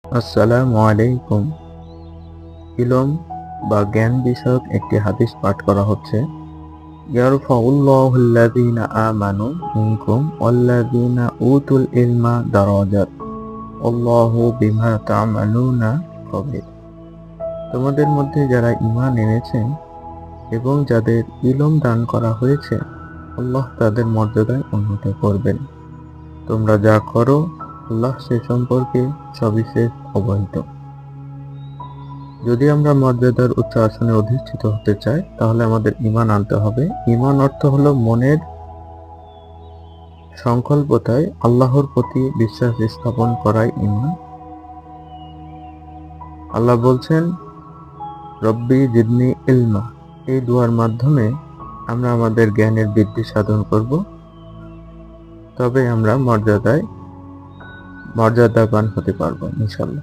আসসালামু আলাইকুম। ইলম বা জ্ঞান বিষয়ক একটি হাদিস পাঠ করা হচ্ছে। ইয়ারফাউল্লাহুল্লাযীনা আমানু মিনকুম ওয়াল্লাযীনা উতুল ইলমা দারাজাত আল্লাহু বিমা তা'মালুনা খবীর। তোমাদের মধ্যে যারা ঈমান এনেছেন এবং যাদের ইলম দান করা হয়েছে, আল্লাহ তাদের মর্যাদায় উন্নত করবেন। তোমরা যা করো আল্লাহ সে সম্পর্কে সবিশেষ অবহিত। যদি আমরা মর্যাদার উচ্চ আসনে অধিষ্ঠিত হতে চাই, তাহলে আমাদের ঈমান আনতে হবে। ঈমান অর্থ হলো মনের সংকল্পতায় আল্লাহর প্রতি বিশ্বাস স্থাপন করাই ঈমান। আল্লাহ বলছেন, রব্বি জিদনি ইলমা। এই দুয়ার মাধ্যমে আমরা আমাদের জ্ঞানের বৃদ্ধি সাধন করব, তবে আমরা মর্যাদাবান হতে পারবো ইনশাআল্লাহ।